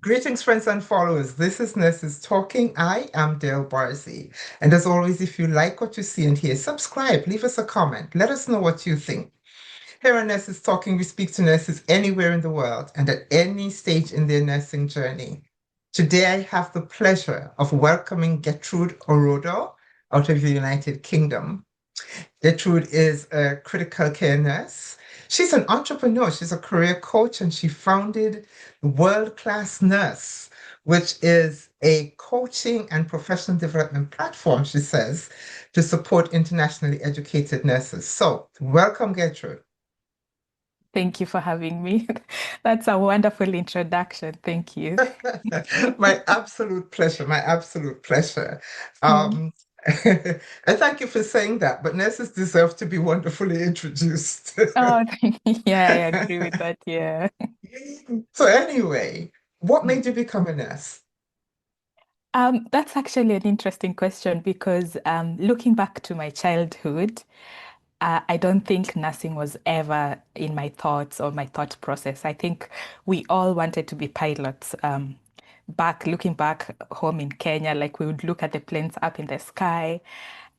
Greetings, friends and followers. This is Nurses Talking. I am Dale Barzy. And as always, if you like what you see and hear, subscribe, leave us a comment, let us know what you think. Here on Nurses Talking, we speak to nurses anywhere in the world and at any stage in their nursing journey. Today, I have the pleasure of welcoming Gertrude Orodo out of the United Kingdom. Gertrude is a critical care nurse. She's an entrepreneur, she's a career coach, and she founded World Class Nurse, which is a coaching and professional development platform, she says, to support internationally educated nurses. So, welcome, Gertrude. Thank you for having me. That's a wonderful introduction. Thank you. My absolute pleasure, my absolute pleasure. Mm. Um, and thank you for saying that, but nurses deserve to be wonderfully introduced. Oh, yeah, I agree with that. Yeah. So anyway, what Mm. made you become a nurse? That's actually an interesting question because looking back to my childhood, I don't think nursing was ever in my thoughts or my thought process. I think we all wanted to be pilots. Looking back home in Kenya, like we would look at the planes up in the sky,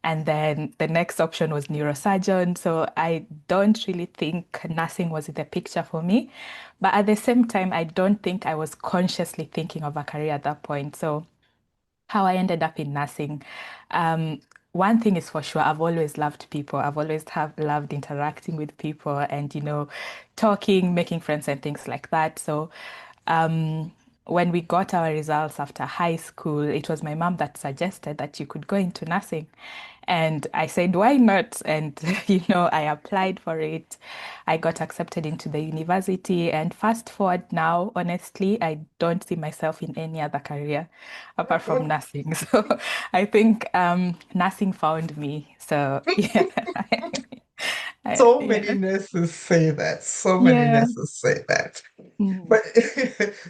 and then the next option was neurosurgeon. So I don't really think nursing was in the picture for me. But at the same time, I don't think I was consciously thinking of a career at that point. So how I ended up in nursing. Um, One thing is for sure, I've always loved people. I've always have loved interacting with people and, talking, making friends and things like that. So, um, when we got our results after high school, it was my mom that suggested that you could go into nursing. And I said, why not? And, I applied for it. I got accepted into the university. And fast forward now, honestly, I don't see myself in any other career apart from nursing. So I think nursing found me. So, yeah. So many Yeah. nurses say that. So many Yeah. nurses say that. Mm. But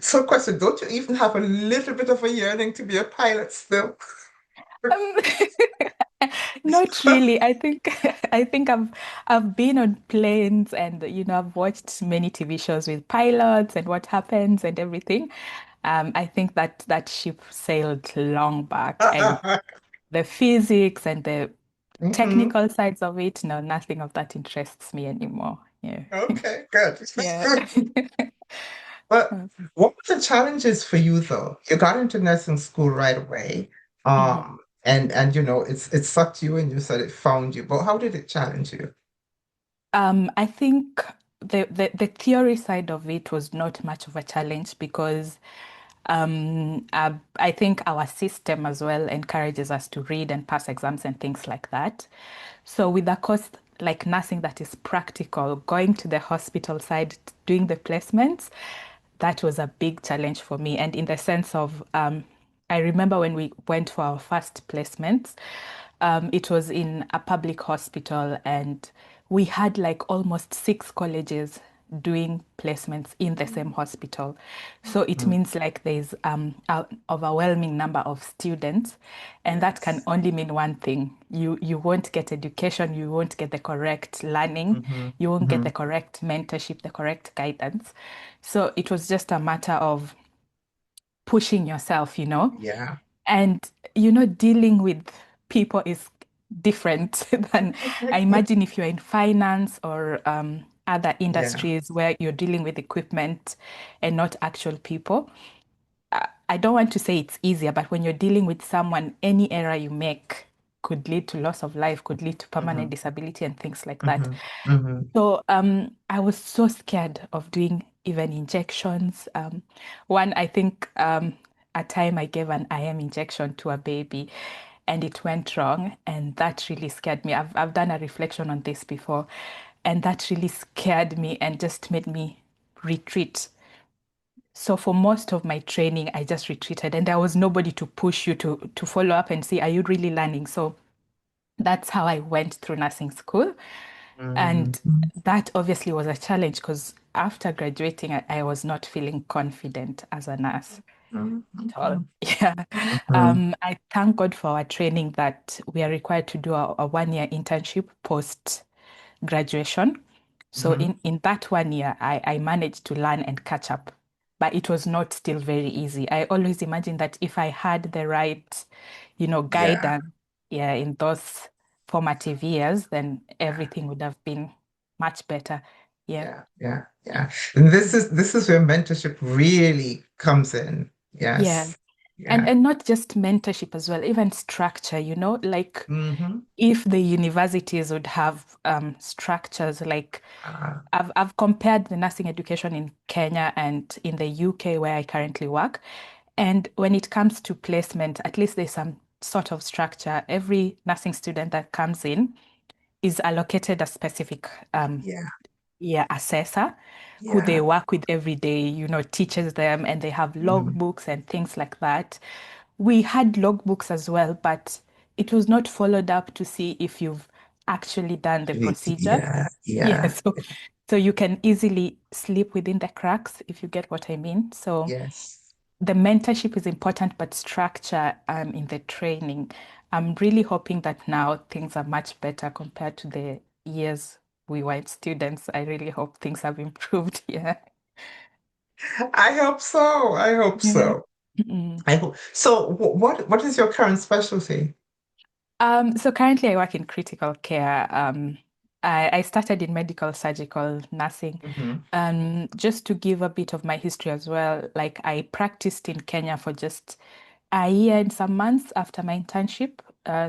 so question, don't you even have a little bit of a yearning to be a pilot still? Um, Not really. I think I've been on planes and I've watched many TV shows with pilots and what happens and everything. I think that ship sailed long back and the physics and the Mhm. technical sides of it, no, nothing of that interests me anymore. Yeah. Okay, good. Yeah. But what were the challenges for you though? You got into nursing school right away. Mhm. And it sucked you and you said it found you. But how did it challenge you? I think the theory side of it was not much of a challenge because I think our system as well encourages us to read and pass exams and things like that. So with a course like nursing that is practical, going to the hospital side, doing the placements, that was a big challenge for me. And in the sense of, I remember when we went for our first placements, it was in a public hospital, and we had like almost six colleges doing placements in the same hospital. So it Mm, means like there's an overwhelming number of students, and that can yes. only mean one thing. You won't get education, you won't get the correct learning, Hmm. you won't get Hmm. the correct mentorship, the correct guidance. So it was just a matter of pushing yourself. Yeah. And, dealing with people is different than I imagine if you're in finance or other Yeah. industries where you're dealing with equipment and not actual people. I don't want to say it's easier, but when you're dealing with someone, any error you make could lead to loss of life, could lead to permanent Hmm. disability and things like that. Hmm. Hmm. So I was so scared of doing even injections. I think a time I gave an IM injection to a baby and it went wrong, and that really scared me. I've done a reflection on this before, and that really scared me and just made me retreat. So for most of my training, I just retreated, and there was nobody to push you to follow up and see, are you really learning? So that's how I went through nursing school. And Hmm. that obviously was a challenge because after graduating, I was not feeling confident as a nurse at all. Yeah. Hmm. I thank God for our training that we are required to do a 1 year internship post graduation. So Hmm. in that 1 year, I managed to learn and catch up. but it was not still very easy. I always imagine that if I had the right, Yeah, guidance, yeah, in those formative years, then yeah, everything would have been much better. Yeah. yeah. And this is where mentorship really comes in. Yeah. Yes. And Yeah. and not just mentorship as well, even structure, like Mm-hmm. if the universities would have structures like Uh, I've compared the nursing education in Kenya and in the UK where I currently work. And when it comes to placement, at least there's some sort of structure. Every nursing student that comes in is allocated a specific yeah, yeah, assessor who they yeah. work with every day, teaches them, and they have Mm. logbooks and things like that. We had logbooks as well, but it was not followed up to see if you've actually done the procedure. Yeah, Yeah, yeah. so you can easily slip within the cracks if you get what I mean. So Yes. the mentorship is important, but structure in the training. I'm really hoping that now things are much better compared to the years we were students. I really hope things have improved. Yeah. I hope so. I hope Yeah. so. Mm. I hope. So, what is your current specialty? So currently I work in critical care. I started in medical surgical nursing. Hmm. Just to give a bit of my history as well, like I practiced in Kenya for just a year and some months after my internship.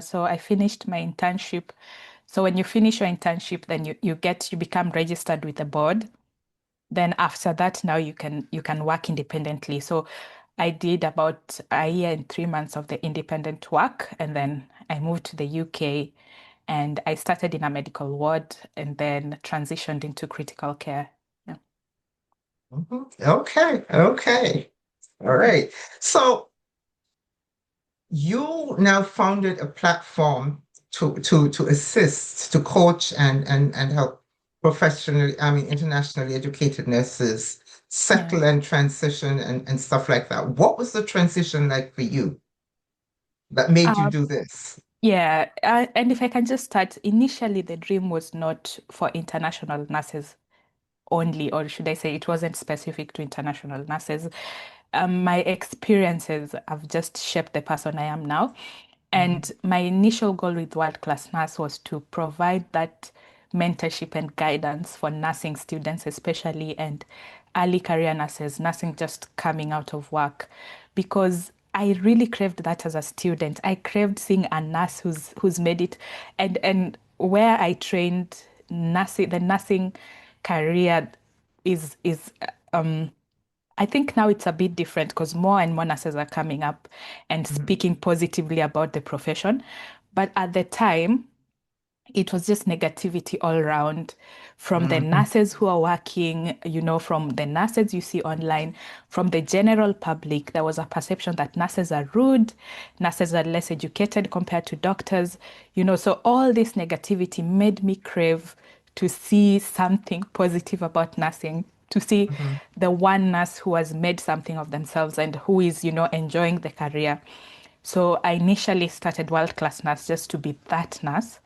So I finished my internship. So when you finish your internship, then you become registered with the board. Then after that, now you can work independently. So I did about a year and 3 months of the independent work, and then I moved to the UK and I started in a medical ward and then transitioned into critical care. Yeah. Hmm. Okay, okay. All right. So you now founded a platform to assist, to coach and help professionally, I mean internationally educated nurses Yeah. settle and transition and stuff like that. What was the transition like for you that made you Um, do this? yeah, and if I can just start, initially the dream was not for international nurses only, or should I say it wasn't specific to international nurses. My experiences have just shaped the person I am now. Mhm, And my initial goal with World Class Nurse was to provide that mentorship and guidance for nursing students, especially, and early career nurses, nursing just coming out of work, because I really craved that as a student. I craved seeing a nurse who's made it, and where I trained nursing, the nursing career is I think now it's a bit different because more and more nurses are coming up and mhm, speaking positively about the profession. But at the time, it was just negativity all around from the mhm, nurses who are working, from the nurses you see online, from the general public. There was a perception that nurses are rude, nurses are less educated compared to doctors, so all this negativity made me crave to see something positive about nursing, to see mhm, the one nurse who has made something of themselves and who is, enjoying the career. So I initially started World Class Nurse just to be that nurse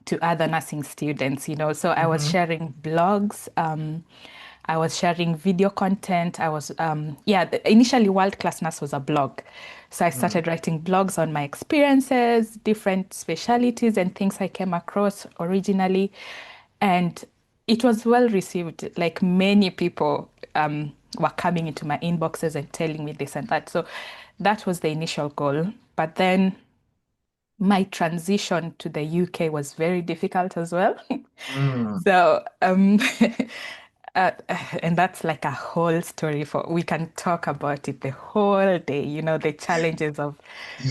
to other nursing students, So I was mhm, sharing blogs, I was sharing video content. Yeah, initially World Class Nurse was a blog. So I mhm, started writing blogs on my experiences, different specialities, and things I came across originally. And it was well received. Like many people were coming into my inboxes and telling me this and that. So that was the initial goal. But then my transition to the UK was very difficult as well. mm. So, uh, and that's like a whole story we can talk about it the whole day, the challenges of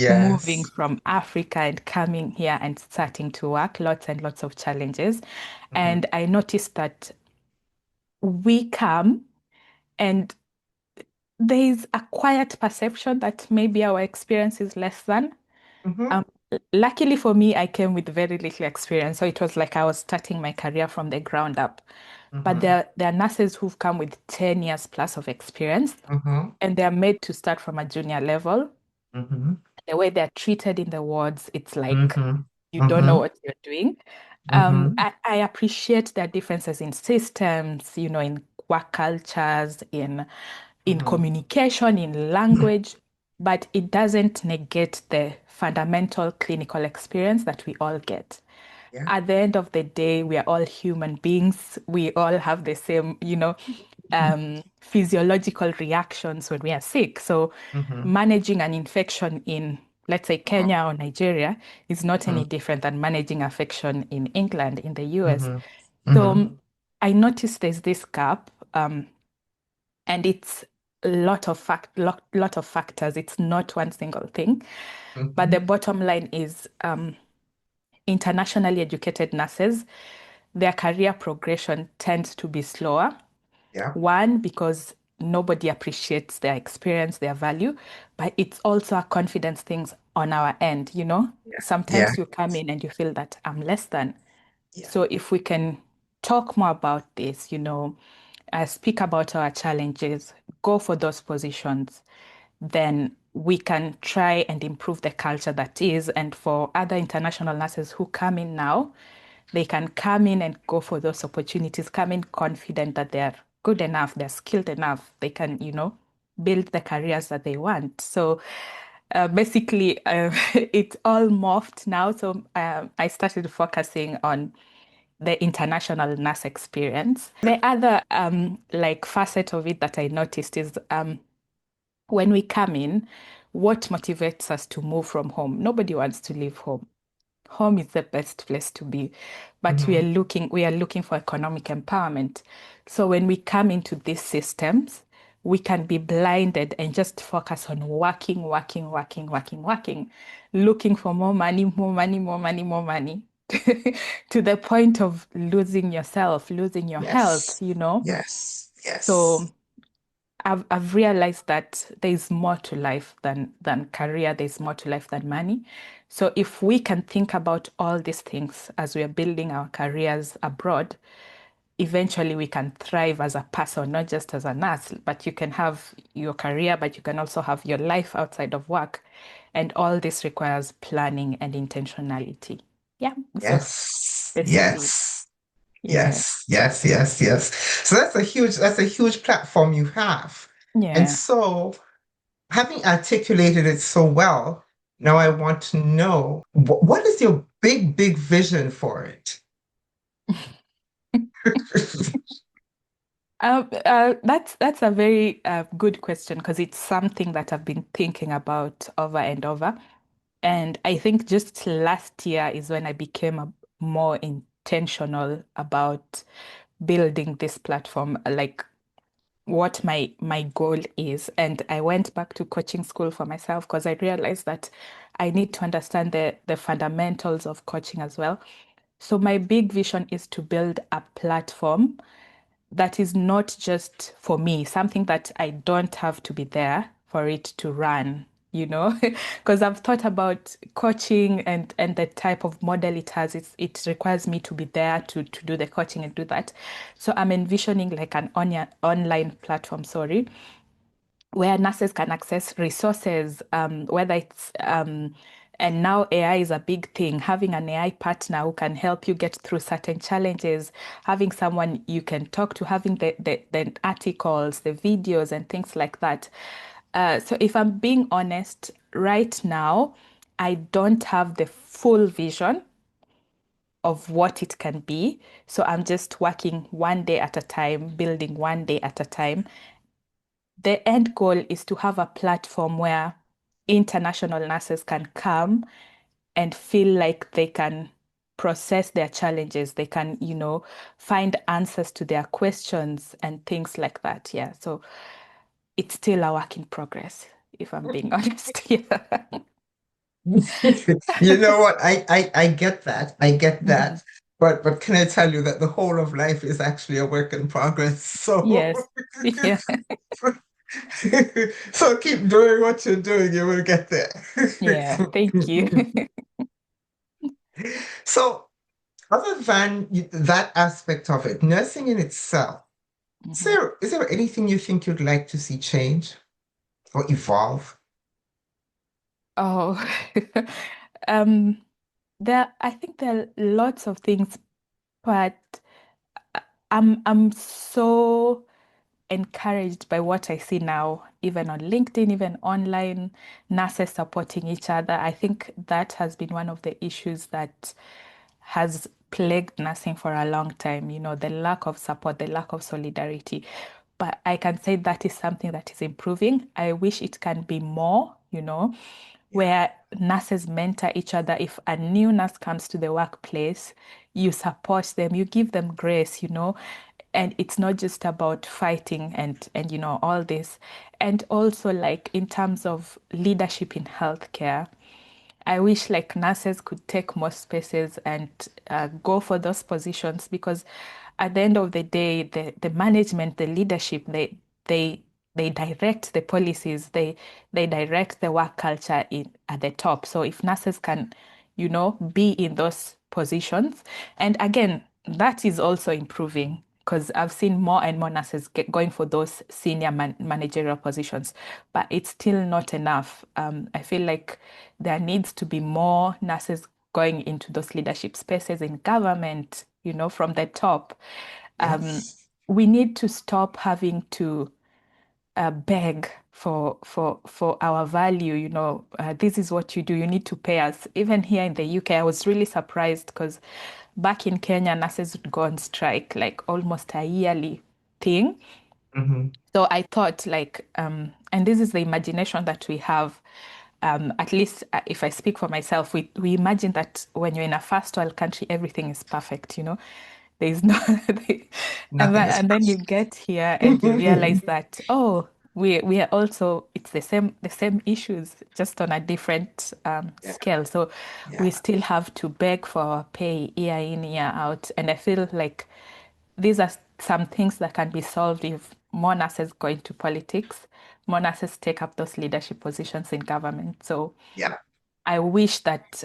moving Yes. from Africa and coming here and starting to work, lots and lots of challenges. Mhm, And I noticed that we come and there's a quiet perception that maybe our experience is less than. mhm, Um, Luckily for me, I came with very little experience. So it was like I was starting my career from the ground up. But mhm, there are nurses who've come with 10 years plus of experience mhm, and they're made to start from a junior level. mhm, The way they're treated in the wards, it's like mhm, you don't know mhm, what you're doing. mhm, I appreciate their differences in systems, in work cultures, in in Mm-hmm. communication, in language, but it doesn't negate the fundamental clinical experience that we all get. Yeah. At the end of the day, we are all human beings. We all have the same, physiological reactions when we are sick. So Mm-hmm. managing an infection in, let's say, Kenya or Nigeria is not any different than managing affection in England, in the US. Mm-hmm. So Mm-hmm. I noticed there's this gap, and it's a lot of factors. It's not one single thing. But Mm-hmm. the bottom line is internationally educated nurses, their career progression tends to be slower. Yeah. One, because nobody appreciates their experience, their value, but it's also a confidence thing on our end, you know? Yeah. Sometimes you come in and you feel that I'm less than. Yeah. So if we can talk more about this, speak about our challenges, go for those positions, then we can try and improve the culture that is. And for other international nurses who come in now, they can come in and go for those opportunities, come in confident that they're good enough, they're skilled enough, they can, build the careers that they want. So basically, it's all morphed now. So I started focusing on the international nurse experience. The other like facet of it that I noticed is when we come in, what motivates us to move from home? Nobody wants to leave home. Home is the best place to be, but Mm-hmm. we are looking for economic empowerment. So when we come into these systems, we can be blinded and just focus on working, working, working, working, working, looking for more money, more money, more money, more money, to the point of losing yourself, losing your health, Yes. Yes. So Yes. I've realized that there's more to life than career, there's more to life than money. So if we can think about all these things as we are building our careers abroad, eventually we can thrive as a person, not just as a nurse, but you can have your career, but you can also have your life outside of work. And all this requires planning and intentionality. Yeah. So Yes. basically, Yes. yeah. Yes. Yes. Yes. Yes. So that's a huge platform you have. And Yeah. so having articulated it so well, now I want to know what is your big vision for it? That's a very good question because it's something that I've been thinking about over and over. And I think just last year is when I became more intentional about building this platform, like what my goal is. And I went back to coaching school for myself because I realized that I need to understand the fundamentals of coaching as well. So my big vision is to build a platform that is not just for me, something that I don't have to be there for it to run, because I've thought about coaching and the type of model it has. It requires me to be there to do the coaching and do that. So I'm envisioning like an online platform, sorry, where nurses can access resources, whether it's and now AI is a big thing. Having an AI partner who can help you get through certain challenges, having someone you can talk to, having the articles, the videos, and things like that. So if I'm being honest, right now, I don't have the full vision of what it can be. So I'm just working one day at a time, building one day at a time. The end goal is to have a platform where international nurses can come and feel like they can process their challenges. They can, find answers to their questions and things like that. Yeah. So it's still a work in progress, if I'm being honest. Yeah. You know what? I get that. I get Mhm. that. But can I tell you that the whole of life is actually a work in progress? So Yes. Yeah. so keep doing what you're doing, you will get there. Yeah. Thank you. So other than that aspect of it, nursing in itself, Mhm. is there anything you think you'd like to see change or evolve? Oh, um, I think there are lots of things, but I'm so encouraged by what I see now, even on LinkedIn, even online, nurses supporting each other. I think that has been one of the issues that has plagued nursing for a long time, the lack of support, the lack of solidarity. But I can say that is something that is improving. I wish it can be more, Yeah. where nurses mentor each other. If a new nurse comes to the workplace, you support them, you give them grace, and it's not just about fighting and all this. And also like in terms of leadership in healthcare, I wish like nurses could take more spaces and go for those positions, because at the end of the day, the management, the leadership, they they direct the policies, they direct the work culture in at the top. So if nurses can, be in those positions, and again, that is also improving because I've seen more and more nurses going for those senior managerial positions, but it's still not enough. I feel like there needs to be more nurses going into those leadership spaces in government, from the top. Um, Yes. we need to stop having to beg for our value. This is what you do. You need to pay us. Even here in the UK, I was really surprised because back in Kenya, nurses would go on strike like almost a yearly thing. Hmm. So I thought like, and this is the imagination that we have. At least if I speak for myself, we imagine that when you're in a first world country, everything is perfect, There's no, and Nothing then, is and then you perfect. get here and you realize that, oh, we are also, it's the same issues, just on a different Yeah. scale. So we Yeah. still have to beg for our pay year in, year out. And I feel like these are some things that can be solved if more nurses go into politics, more nurses take up those leadership positions in government. So Yeah. I wish that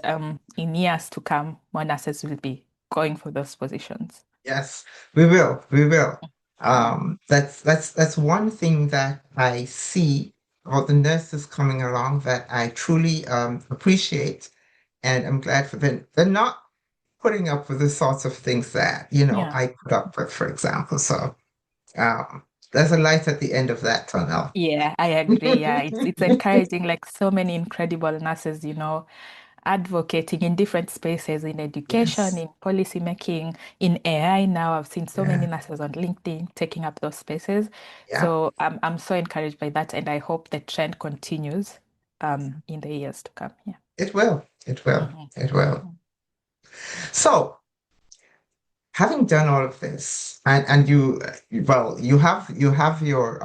in years to come, more nurses will be going for those positions. Yes, we will. We will. Mm. That's one thing that I see about the nurses coming along that I truly appreciate, and I'm glad for them. They're not putting up with the sorts of things that, Yeah. I put up with, for example. So um, there's a light at the end of that tunnel. Yeah, I agree. Yeah, it's encouraging, like so many incredible nurses, advocating in different spaces, in education, Yes. in policy making, in AI now. I've seen so many Yeah. nurses on LinkedIn taking up those spaces. Yeah. So I'm so encouraged by that, and I hope the trend continues in the years to come. Yeah. It will. It will. Mhm. It will. Mhm. So, having done all of this, and well, you have your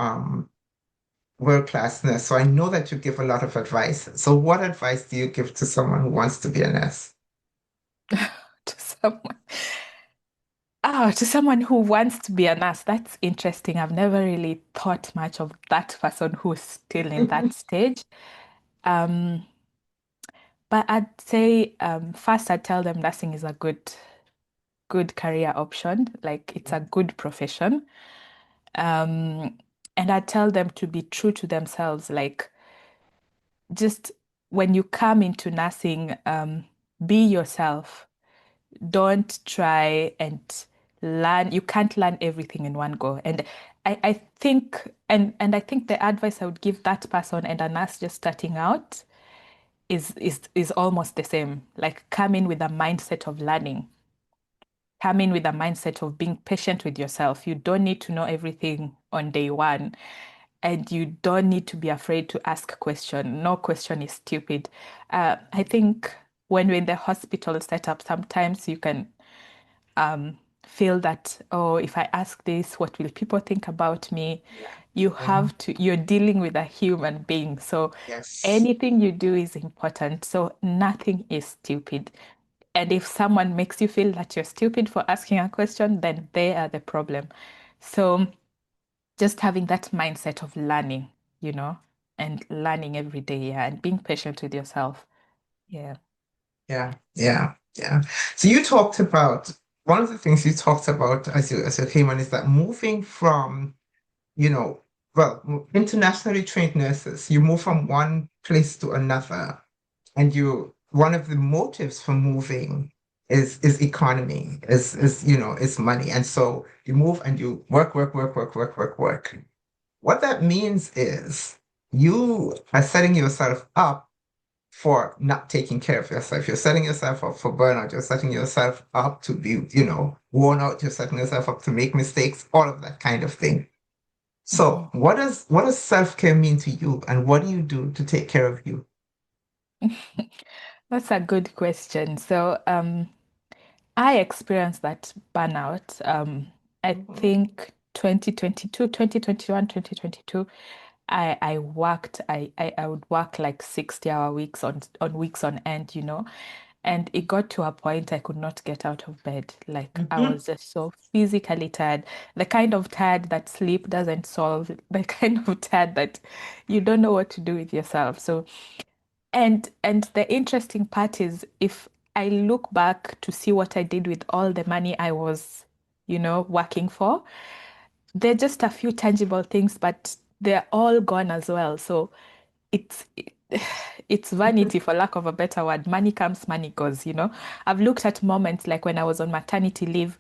world-class nurse, so I know that you give a lot of advice. So, what advice do you give to someone who wants to be a nurse? To someone, to someone who wants to be a nurse, that's interesting. I've never really thought much of that person who's still in that stage. Um, but I'd say first I'd tell them nursing is a good career option. Like it's a good profession. Um, and I'd tell them to be true to themselves. Like just when you come into nursing, be yourself. Don't try and learn. You can't learn everything in one go. And I think and I think the advice I would give that person and a nurse just starting out is almost the same. Like come in with a mindset of learning. Come in with a mindset of being patient with yourself. You don't need to know everything on day one. And you don't need to be afraid to ask a question. No question is stupid. I think when you're in the hospital setup, sometimes you can feel that, oh, if I ask this, what will people think about me? Yeah. Yeah. You're dealing with a human being. So Yes. anything you do is important. So nothing is stupid. And if someone makes you feel that you're stupid for asking a question, then they are the problem. So just having that mindset of learning, and learning every day, yeah, and being patient with yourself. Yeah. Yeah. Yeah. Yeah. So you talked about one of the things you talked about as you came on is that moving from, you know, well, internationally trained nurses, you move from one place to another, and one of the motives for moving is economy, is money. And so you move and you work, work, work, work, work, work, work. what that means is you are setting yourself up for not taking care of yourself. You're setting yourself up for burnout. You're setting yourself up to be, worn out. You're setting yourself up to make mistakes, all of that kind of thing. So Mhm. what does self-care mean to you, and what do you do to take care of you? That's a good question. So, I experienced that burnout. I Mhm. think 2022, 2021, 2022. I worked, I would work like 60-hour weeks on weeks on end, and it got to a point I could not get out of bed. Like I Mhm. was just so physically tired, the kind of tired that sleep doesn't solve, the kind of tired that you don't know what to do with yourself. So, and the interesting part is if I look back to see what I did with all the money I was, working for, they're just a few tangible things, but they're all gone as well. So it's it's vanity for lack of a better word. Money comes, money goes, I've looked at moments like when I was on maternity leave.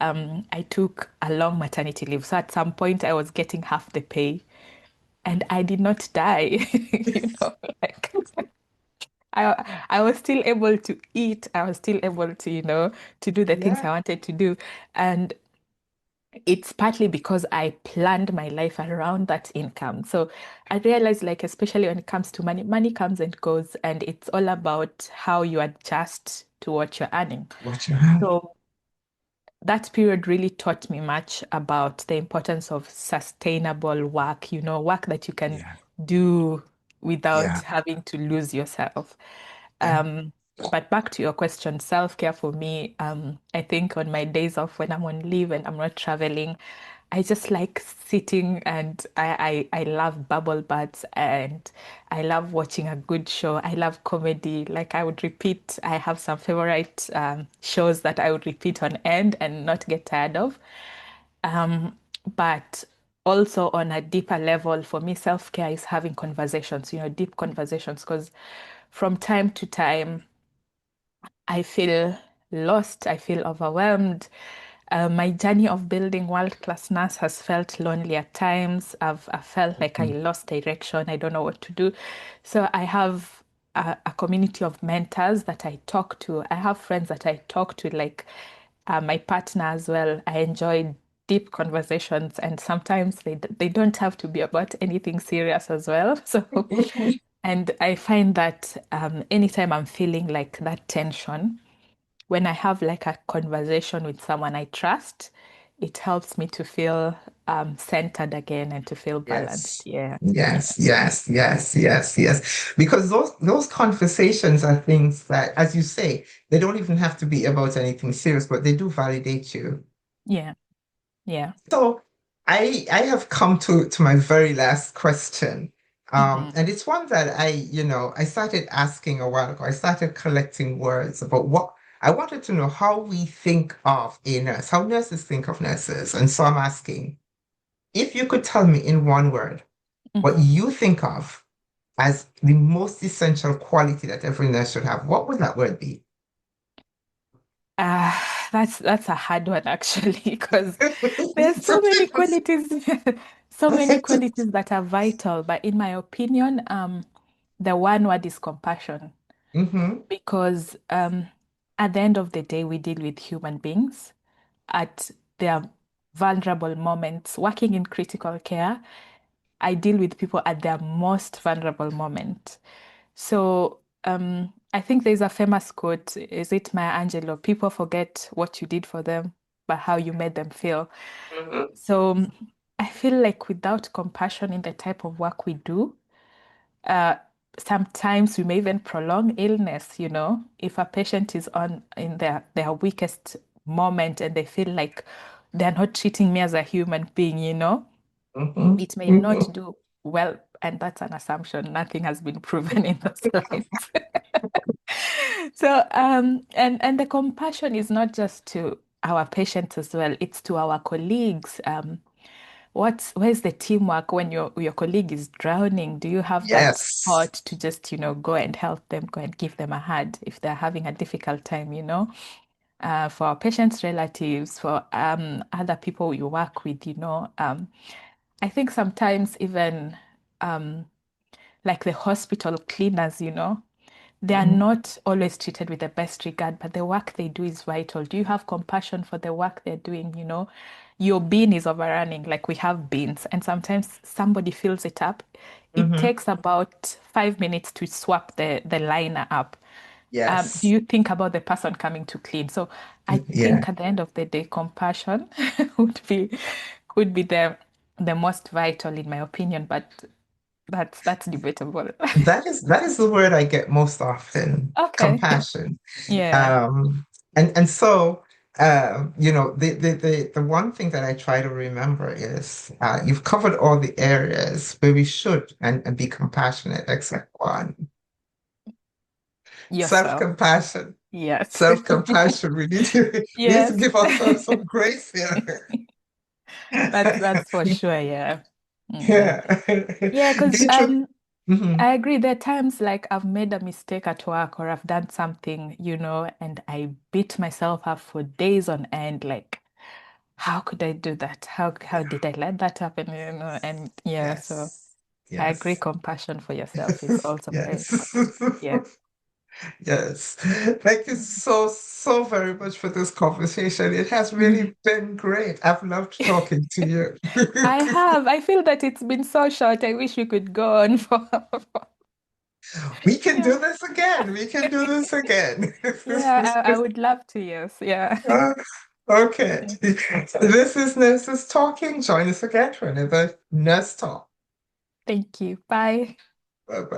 I took a long maternity leave. So at some point I was getting half the pay and I did not die, like I was still able to eat. I was still able to, to do the things Yeah. I wanted to do. And it's partly because I planned my life around that income. So I realized, like, especially when it comes to money, money comes and goes, and it's all about how you adjust to what you're earning. What you have. So that period really taught me much about the importance of sustainable work, work that you can Yeah. do without Yeah. having to lose yourself. Yeah. Um, but back to your question, self-care for me, I think on my days off when I'm on leave and I'm not traveling, I just like sitting and I love bubble baths and I love watching a good show. I love comedy. Like I would repeat, I have some favorite shows that I would repeat on end and not get tired of. Um, but also on a deeper level, for me, self-care is having conversations, deep conversations, because from time to time, I feel lost, I feel overwhelmed. My journey of building world-class nurse has felt lonely at times. I felt like I Mhm. lost direction. I don't know what to do. So I have a community of mentors that I talk to. I have friends that I talk to, like my partner as well. I enjoy deep conversations, and sometimes they don't have to be about anything serious as well. So, and I find that anytime I'm feeling like that tension, when I have like a conversation with someone I trust, it helps me to feel centered again and to feel balanced. Yes. Yeah. Yeah. Yes, yes, yes, yes, yes. Because those conversations are things that, as you say, they don't even have to be about anything serious, but they do validate you. Yeah. Yeah. So I have come to my very last question. Hmm. And it's one that I started asking a while ago. I started collecting words about what I wanted to know how we think of a nurse, how nurses think of nurses. And so I'm asking, if you could tell me in one word what Hmm. you think of as the most essential quality that every nurse should have, what would that word be? Uh, that's a hard one actually, because there's so many qualities, so many qualities that are vital. But in my opinion, the one word is compassion, Hmm. because at the end of the day, we deal with human beings at their vulnerable moments. Working in critical care, I deal with people at their most vulnerable moment. So I think there's a famous quote, is it Maya Angelou? People forget what you did for them, but how you made them feel. Hmm. So I feel like without compassion in the type of work we do, uh, sometimes we may even prolong illness, if a patient is on in their weakest moment and they feel like they're not treating me as a human being, Hmm. it may not Hmm. do well. And that's an assumption. Nothing has been proven in those lines. So, and the compassion is not just to our patients as well, it's to our colleagues. Where's the teamwork when your colleague is drowning? Do you have that Yes. heart to just, go and help them, go and give them a hand if they're having a difficult time, for our patients' relatives, for other people you work with, I think sometimes even um, like the hospital cleaners, they are Mhm. not always treated with the best regard, but the work they do is vital. Do you have compassion for the work they're doing? Your bin is overrunning, like we have bins, and sometimes somebody fills it up. It Mhm. takes about 5 minutes to swap the liner up. Do Yes. you think about the person coming to clean? So I Yeah. think at the end of the day, compassion would be the most vital in my opinion, but that's debatable. That is the word I get most often, Okay. compassion. Yeah. Um, and so the one thing that I try to remember is you've covered all the areas where we should and be compassionate, except one. Yourself. Self-compassion. Yes. Self-compassion. We need to Yes. give ourselves some grace here. That's for sure, yeah. Mm-mm. Yeah. Yeah, because Gertrude. Mhm. I agree. There are times like I've made a mistake at work or I've done something, and I beat myself up for days on end. Like, how could I do that? How did I let that happen? And yeah, so Yes. I agree. Yes. Compassion for yourself is also very Yes. important. Yeah. Yes. Thank you so, so very much for this conversation. It has Mhm. really been great. I've loved talking to you. I have. I feel that it's been so short. I wish we could go on for We can yeah. do this again. We can do this again. Yeah, I would love to, yes. Yeah. Uh, okay. This is Nurses Talking. Join us again for another Nurse Talk. Thank you. Bye. Bye bye.